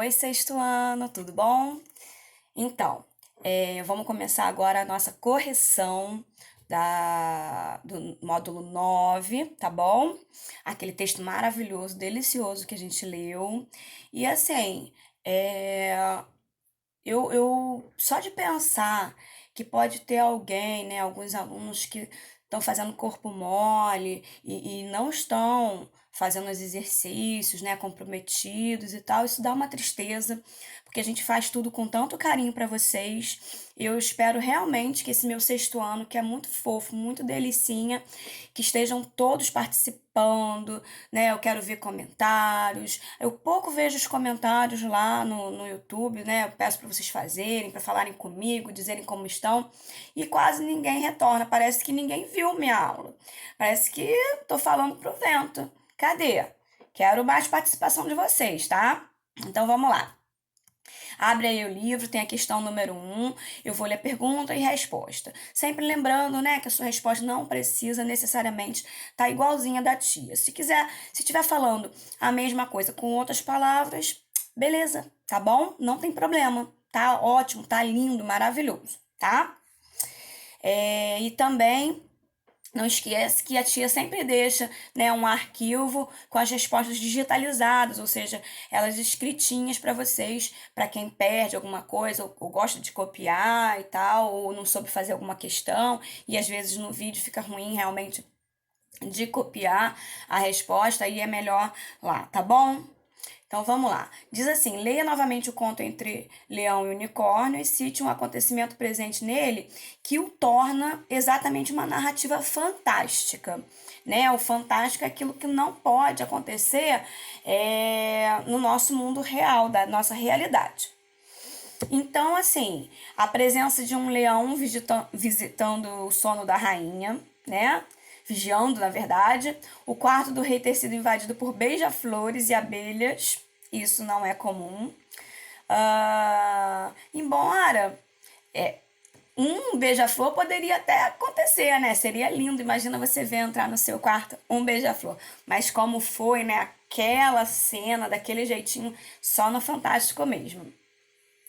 Oi, sexto ano, tudo bom? Então, vamos começar agora a nossa correção do módulo 9, tá bom? Aquele texto maravilhoso, delicioso que a gente leu. E assim, é, eu só de pensar que pode ter alguém, né, alguns alunos que estão fazendo corpo mole e não estão fazendo os exercícios, né, comprometidos e tal, isso dá uma tristeza, porque a gente faz tudo com tanto carinho para vocês. Eu espero realmente que esse meu sexto ano, que é muito fofo, muito delicinha, que estejam todos participando, né? Eu quero ver comentários. Eu pouco vejo os comentários lá no YouTube, né? Eu peço para vocês fazerem, para falarem comigo, dizerem como estão, e quase ninguém retorna. Parece que ninguém viu minha aula. Parece que tô falando pro vento. Cadê? Quero mais participação de vocês, tá? Então vamos lá. Abre aí o livro, tem a questão número 1, eu vou ler pergunta e resposta. Sempre lembrando, né, que a sua resposta não precisa necessariamente estar igualzinha da tia. Se quiser, se estiver falando a mesma coisa com outras palavras, beleza, tá bom? Não tem problema, tá ótimo, tá lindo, maravilhoso, tá? E também não esquece que a tia sempre deixa, né, um arquivo com as respostas digitalizadas, ou seja, elas escritinhas para vocês, para quem perde alguma coisa, ou gosta de copiar e tal, ou não soube fazer alguma questão, e às vezes no vídeo fica ruim realmente de copiar a resposta, aí é melhor lá, tá bom? Então vamos lá. Diz assim: leia novamente o conto Entre Leão e Unicórnio e cite um acontecimento presente nele que o torna exatamente uma narrativa fantástica. Né? O fantástico é aquilo que não pode acontecer no nosso mundo real, da nossa realidade. Então, assim, a presença de um leão visitando o sono da rainha, né? Vigiando, na verdade. O quarto do rei ter sido invadido por beija-flores e abelhas. Isso não é comum. Embora um beija-flor poderia até acontecer, né? Seria lindo. Imagina você ver entrar no seu quarto um beija-flor. Mas como foi, né? Aquela cena, daquele jeitinho, só no Fantástico mesmo.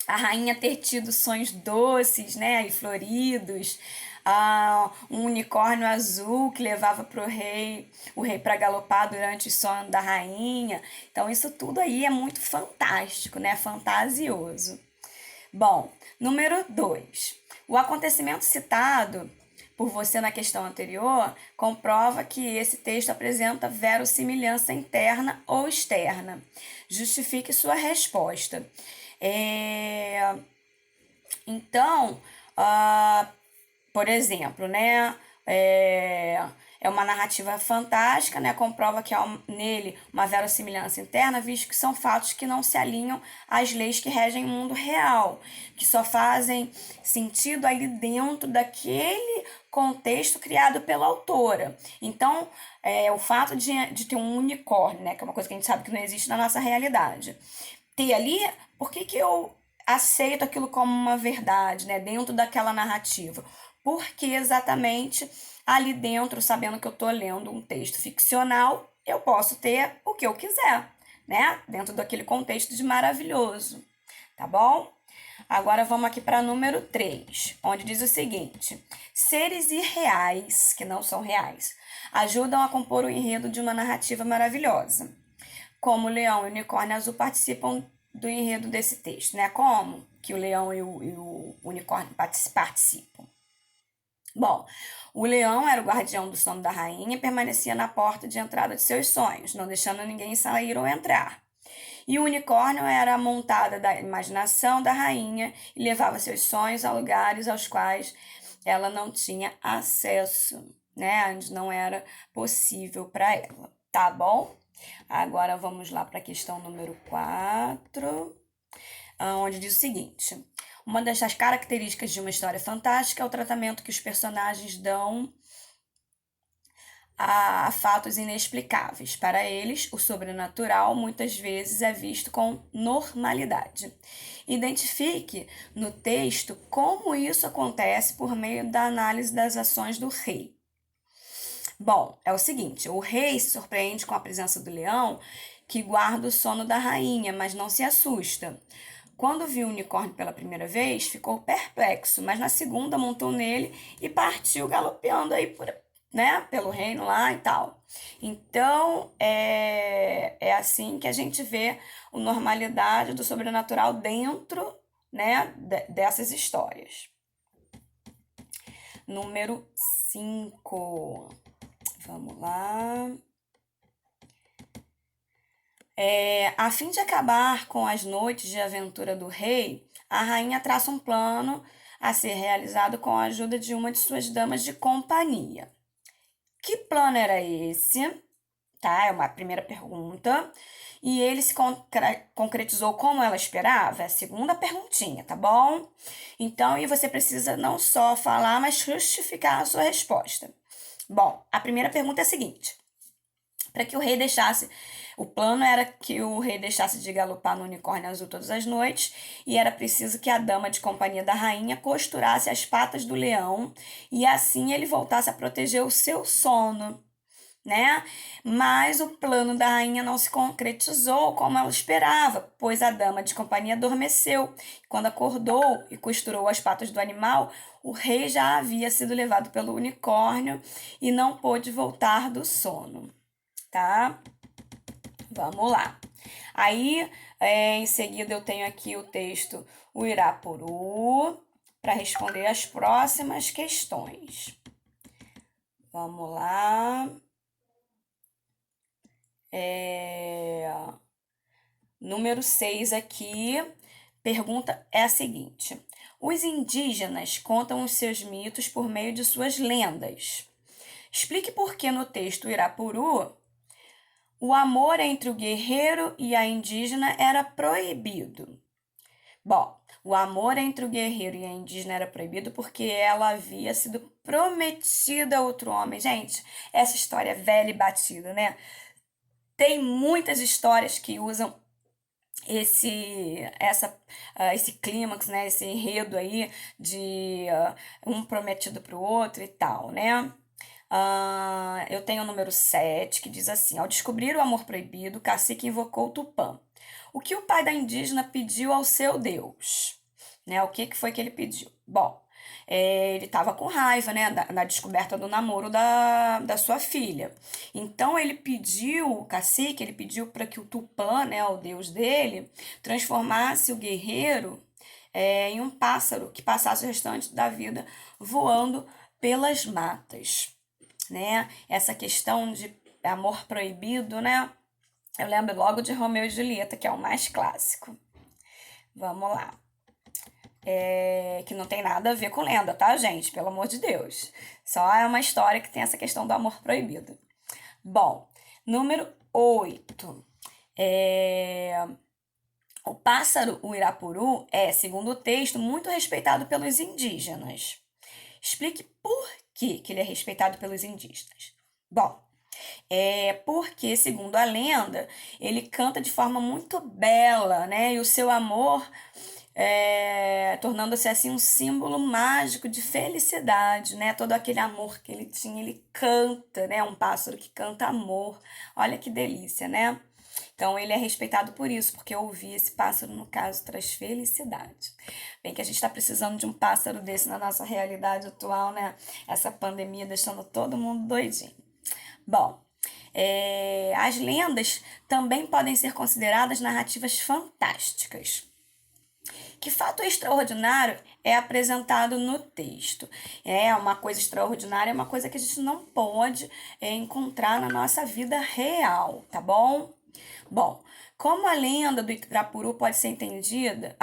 A rainha ter tido sonhos doces, né, e floridos, um unicórnio azul que levava o rei para galopar durante o sono da rainha. Então isso tudo aí é muito fantástico, né, fantasioso. Bom, número 2. O acontecimento citado por você na questão anterior comprova que esse texto apresenta verossimilhança interna ou externa. Justifique sua resposta. É, Então, ah, por exemplo, né? É uma narrativa fantástica, né? Comprova que há nele uma verossimilhança interna, visto que são fatos que não se alinham às leis que regem o mundo real, que só fazem sentido ali dentro daquele contexto criado pela autora. Então, o fato de ter um unicórnio, né? Que é uma coisa que a gente sabe que não existe na nossa realidade. Ter ali, por que que eu aceito aquilo como uma verdade, né, dentro daquela narrativa? Porque exatamente ali dentro, sabendo que eu estou lendo um texto ficcional, eu posso ter o que eu quiser, né, dentro daquele contexto de maravilhoso, tá bom? Agora vamos aqui para número 3, onde diz o seguinte: seres irreais, que não são reais, ajudam a compor o enredo de uma narrativa maravilhosa. Como o leão e o unicórnio azul participam do enredo desse texto, né? Como que o leão e o unicórnio participam? Bom, o leão era o guardião do sono da rainha e permanecia na porta de entrada de seus sonhos, não deixando ninguém sair ou entrar. E o unicórnio era a montada da imaginação da rainha e levava seus sonhos a lugares aos quais ela não tinha acesso, né? Onde não era possível para ela, tá bom? Agora vamos lá para a questão número 4, onde diz o seguinte: uma das características de uma história fantástica é o tratamento que os personagens dão a fatos inexplicáveis. Para eles, o sobrenatural muitas vezes é visto com normalidade. Identifique no texto como isso acontece por meio da análise das ações do rei. Bom, é o seguinte: o rei se surpreende com a presença do leão, que guarda o sono da rainha, mas não se assusta. Quando viu o unicórnio pela primeira vez, ficou perplexo, mas na segunda montou nele e partiu galopeando aí pelo reino lá e tal. Então, é assim que a gente vê a normalidade do sobrenatural dentro, né, dessas histórias. Número 5. Vamos lá. A fim de acabar com as noites de aventura do rei, a rainha traça um plano a ser realizado com a ajuda de uma de suas damas de companhia. Que plano era esse? Tá, é uma primeira pergunta. E ele se concretizou como ela esperava? É a segunda perguntinha, tá bom? Então, e você precisa não só falar, mas justificar a sua resposta. Bom, a primeira pergunta é a seguinte: para que o rei deixasse. O plano era que o rei deixasse de galopar no unicórnio azul todas as noites, e era preciso que a dama de companhia da rainha costurasse as patas do leão, e assim ele voltasse a proteger o seu sono, né? Mas o plano da rainha não se concretizou como ela esperava, pois a dama de companhia adormeceu. Quando acordou e costurou as patas do animal, o rei já havia sido levado pelo unicórnio e não pôde voltar do sono, tá? Vamos lá. Aí, em seguida, eu tenho aqui o texto O Irapuru, para responder as próximas questões. Vamos lá. Número 6 aqui, pergunta é a seguinte: os indígenas contam os seus mitos por meio de suas lendas. Explique por que no texto Irapuru o amor entre o guerreiro e a indígena era proibido. Bom, o amor entre o guerreiro e a indígena era proibido porque ela havia sido prometida a outro homem. Gente, essa história é velha e batida, né? Tem muitas histórias que usam esse clímax, né? Esse enredo aí de um prometido para o outro e tal, né? Eu tenho o número 7, que diz assim: ao descobrir o amor proibido, o cacique invocou Tupã. O que o pai da indígena pediu ao seu Deus? Né? O que foi que ele pediu? Bom, ele estava com raiva, né, na descoberta do namoro da sua filha. Então ele pediu, o cacique, ele pediu para que o Tupã, né, o deus dele, transformasse o guerreiro em um pássaro que passasse o restante da vida voando pelas matas, né? Essa questão de amor proibido, né? Eu lembro logo de Romeu e Julieta, que é o mais clássico. Vamos lá. Que não tem nada a ver com lenda, tá, gente? Pelo amor de Deus. Só é uma história que tem essa questão do amor proibido. Bom, número 8. O pássaro, o irapuru, é, segundo o texto, muito respeitado pelos indígenas. Explique por que ele é respeitado pelos indígenas. Bom, porque, segundo a lenda, ele canta de forma muito bela, né? E o seu amor, tornando-se assim um símbolo mágico de felicidade, né? Todo aquele amor que ele tinha, ele canta, né? Um pássaro que canta amor. Olha que delícia, né? Então, ele é respeitado por isso, porque ouvir esse pássaro, no caso, traz felicidade. Bem que a gente está precisando de um pássaro desse na nossa realidade atual, né? Essa pandemia deixando todo mundo doidinho. Bom, as lendas também podem ser consideradas narrativas fantásticas. Que fato extraordinário é apresentado no texto? Uma coisa extraordinária, é uma coisa que a gente não pode encontrar na nossa vida real, tá bom? Bom, como a lenda do Irapuru pode ser entendida...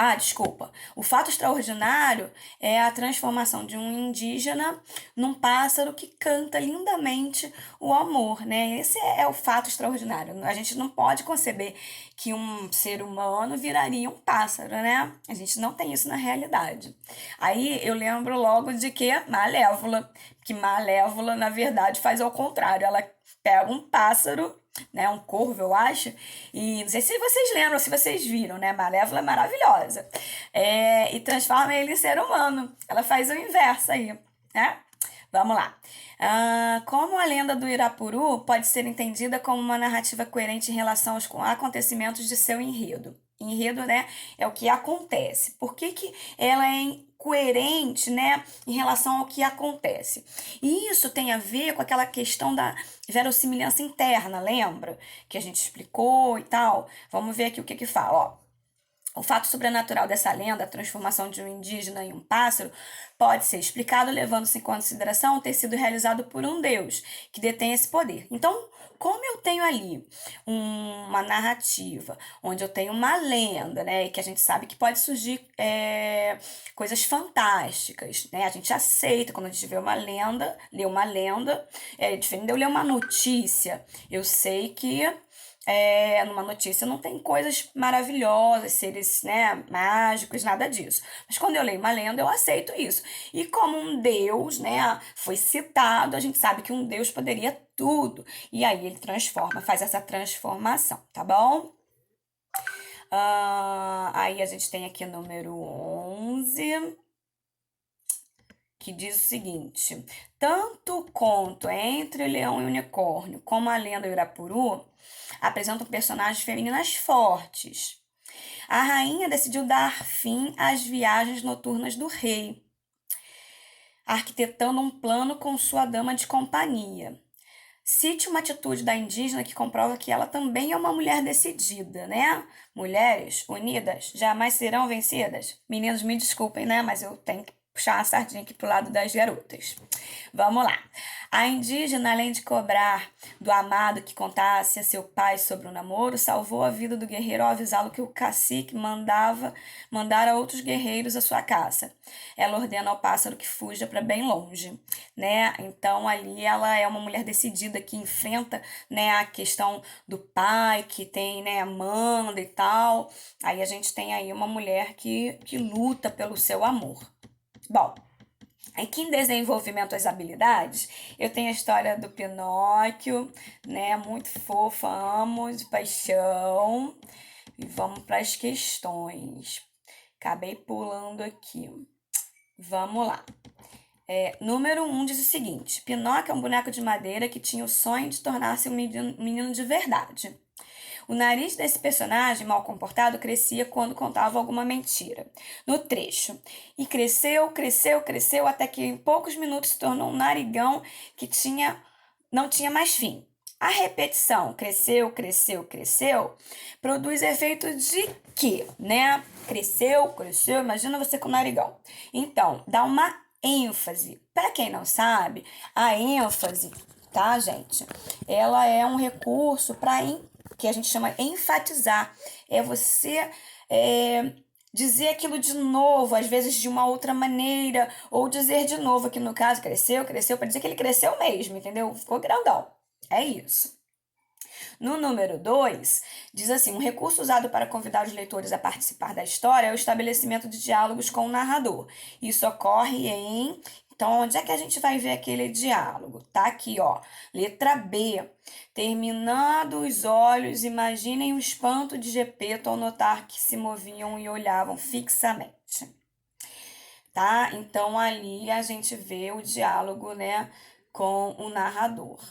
O fato extraordinário é a transformação de um indígena num pássaro que canta lindamente o amor, né? Esse é o fato extraordinário. A gente não pode conceber que um ser humano viraria um pássaro, né? A gente não tem isso na realidade. Aí eu lembro logo de que Malévola, que Malévola, na verdade, faz ao contrário. Ela pega um pássaro, né, um corvo, eu acho, e não sei se vocês lembram, se vocês viram, né, Malévola é maravilhosa, e transforma ele em ser humano. Ela faz o inverso aí, né? Vamos lá. Como a lenda do Irapuru pode ser entendida como uma narrativa coerente em relação aos acontecimentos de seu enredo? Enredo, né, é o que acontece. Por que que ela é coerente, né, em relação ao que acontece? E isso tem a ver com aquela questão da verossimilhança interna, lembra? Que a gente explicou e tal. Vamos ver aqui o que que fala, ó. O fato sobrenatural dessa lenda, a transformação de um indígena em um pássaro, pode ser explicado levando-se em consideração ter sido realizado por um deus que detém esse poder. Então, como eu tenho ali uma narrativa, onde eu tenho uma lenda, né, e que a gente sabe que pode surgir coisas fantásticas, né, a gente aceita quando a gente vê uma lenda, lê uma lenda, é diferente de eu ler uma notícia, eu sei que numa notícia não tem coisas maravilhosas, seres, né, mágicos, nada disso. Mas quando eu leio uma lenda, eu aceito isso. E como um deus, né, foi citado, a gente sabe que um deus poderia tudo. E aí ele transforma, faz essa transformação, tá bom? Aí a gente tem aqui o número 11, que diz o seguinte: tanto o conto Entre o Leão e o Unicórnio como a lenda do Irapuru apresentam personagens femininas fortes. A rainha decidiu dar fim às viagens noturnas do rei, arquitetando um plano com sua dama de companhia. Cite uma atitude da indígena que comprova que ela também é uma mulher decidida, né? Mulheres unidas jamais serão vencidas. Meninos, me desculpem, né? Mas eu tenho que puxar a sardinha aqui pro lado das garotas. Vamos lá. A indígena, além de cobrar do amado que contasse a seu pai sobre o namoro, salvou a vida do guerreiro ao avisá-lo que o cacique mandara outros guerreiros à sua caça. Ela ordena ao pássaro que fuja para bem longe, né? Então ali ela é uma mulher decidida que enfrenta, né, a questão do pai que tem, né, manda e tal. Aí a gente tem aí uma mulher que luta pelo seu amor. Bom, aqui em desenvolvimento das habilidades, eu tenho a história do Pinóquio, né? Muito fofa, amo de paixão. E vamos para as questões. Acabei pulando aqui. Vamos lá. Número 1 diz o seguinte: Pinóquio é um boneco de madeira que tinha o sonho de tornar-se um menino de verdade. O nariz desse personagem mal comportado crescia quando contava alguma mentira. No trecho. E cresceu, cresceu, cresceu, até que em poucos minutos se tornou um narigão que não tinha mais fim. A repetição cresceu, cresceu, cresceu, produz efeito de quê, né? Cresceu, cresceu, imagina você com o narigão. Então, dá uma ênfase. Para quem não sabe, a ênfase, tá, gente? Ela é um recurso para que a gente chama enfatizar. É você dizer aquilo de novo, às vezes de uma outra maneira, ou dizer de novo, aqui no caso, cresceu, cresceu, para dizer que ele cresceu mesmo, entendeu? Ficou grandão. É isso. No número 2, diz assim: um recurso usado para convidar os leitores a participar da história é o estabelecimento de diálogos com o narrador. Isso ocorre em... Então, onde é que a gente vai ver aquele diálogo? Tá aqui, ó. Letra B. Terminando os olhos, imaginem o espanto de Gepeto ao notar que se moviam e olhavam fixamente. Tá? Então, ali a gente vê o diálogo, né, com o narrador.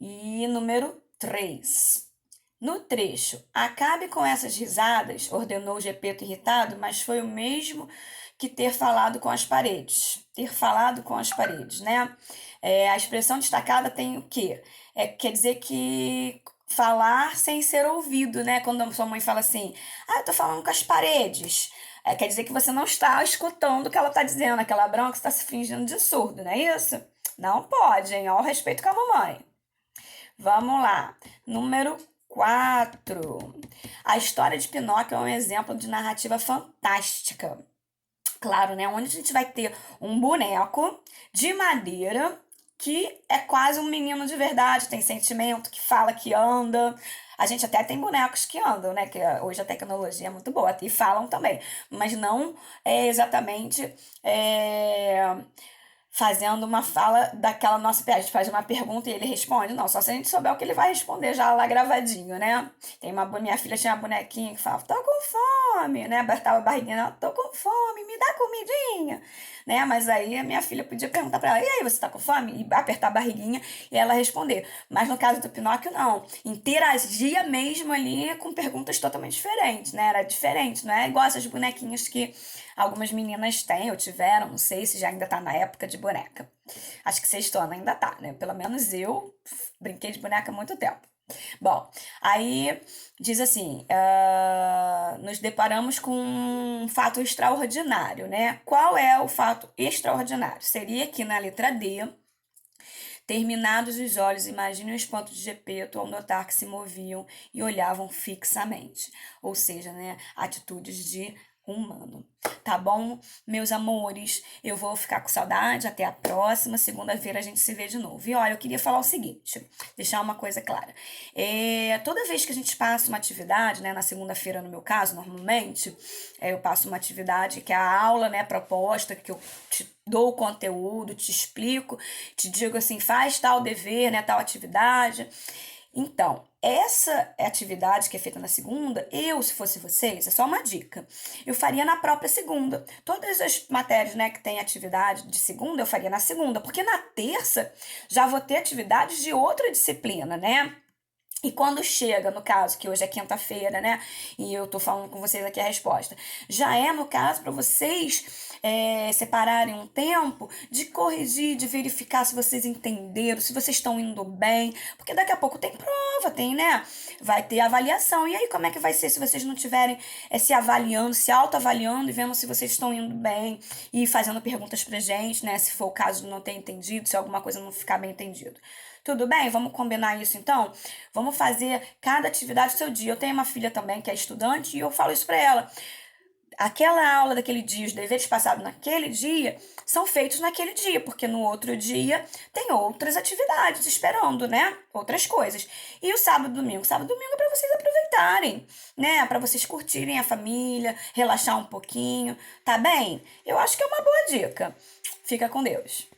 E número 3. No trecho, acabe com essas risadas, ordenou Gepeto irritado, mas foi o mesmo que ter falado com as paredes. Ter falado com as paredes, né? A expressão destacada tem o quê? Quer dizer que falar sem ser ouvido, né? Quando a sua mãe fala assim, eu tô falando com as paredes. Quer dizer que você não está escutando o que ela está dizendo, aquela bronca, você está se fingindo de surdo, não é isso? Não pode, hein? Ó, o respeito com a mamãe. Vamos lá. Número 4. A história de Pinóquio é um exemplo de narrativa fantástica. Claro, né? Onde a gente vai ter um boneco de madeira que é quase um menino de verdade, tem sentimento, que fala, que anda. A gente até tem bonecos que andam, né? Que hoje a tecnologia é muito boa e falam também. Mas não é exatamente... fazendo uma fala daquela nossa piada. A gente faz uma pergunta e ele responde. Não, só se a gente souber o que ele vai responder já lá gravadinho, né? Minha filha tinha uma bonequinha que falava, tô com fome, né? Apertava a barriguinha dela, tô com fome, me dá comidinha, né? Mas aí a minha filha podia perguntar pra ela, e aí, você tá com fome? E apertar a barriguinha e ela responder. Mas no caso do Pinóquio, não. Interagia mesmo ali com perguntas totalmente diferentes, né? Era diferente, não é igual essas bonequinhas que algumas meninas têm ou tiveram, não sei se já ainda tá na época de boneca. Acho que sextona ainda tá, né? Pelo menos eu brinquei de boneca há muito tempo. Bom, aí diz assim: nos deparamos com um fato extraordinário, né? Qual é o fato extraordinário? Seria que na letra D, terminados os olhos, imagine o espanto de Gepeto ao notar que se moviam e olhavam fixamente. Ou seja, né, atitudes de humano. Tá bom, meus amores? Eu vou ficar com saudade. Até a próxima. Segunda-feira a gente se vê de novo. E olha, eu queria falar o seguinte, deixar uma coisa clara. Toda vez que a gente passa uma atividade, né, na segunda-feira, no meu caso, normalmente, eu passo uma atividade que é a aula, né, proposta, que eu te dou o conteúdo, te explico, te digo assim, faz tal dever, né, tal atividade. Então, essa atividade que é feita na segunda, eu, se fosse vocês, é só uma dica, eu faria na própria segunda. Todas as matérias, né, que tem atividade de segunda, eu faria na segunda, porque na terça já vou ter atividades de outra disciplina, né? E quando chega, no caso, que hoje é quinta-feira, né? E eu tô falando com vocês aqui a resposta. Já é, no caso, para vocês separarem um tempo de corrigir, de verificar se vocês entenderam, se vocês estão indo bem. Porque daqui a pouco tem prova, tem, né? Vai ter avaliação. E aí, como é que vai ser se vocês não estiverem se avaliando, se autoavaliando e vendo se vocês estão indo bem e fazendo perguntas pra gente, né? Se for o caso de não ter entendido, se alguma coisa não ficar bem entendido. Tudo bem? Vamos combinar isso então? Vamos fazer cada atividade do seu dia. Eu tenho uma filha também que é estudante e eu falo isso para ela. Aquela aula daquele dia, os deveres passados naquele dia, são feitos naquele dia, porque no outro dia tem outras atividades esperando, né? Outras coisas. E o sábado e domingo? Sábado e domingo é para vocês aproveitarem, né? Para vocês curtirem a família, relaxar um pouquinho, tá bem? Eu acho que é uma boa dica. Fica com Deus.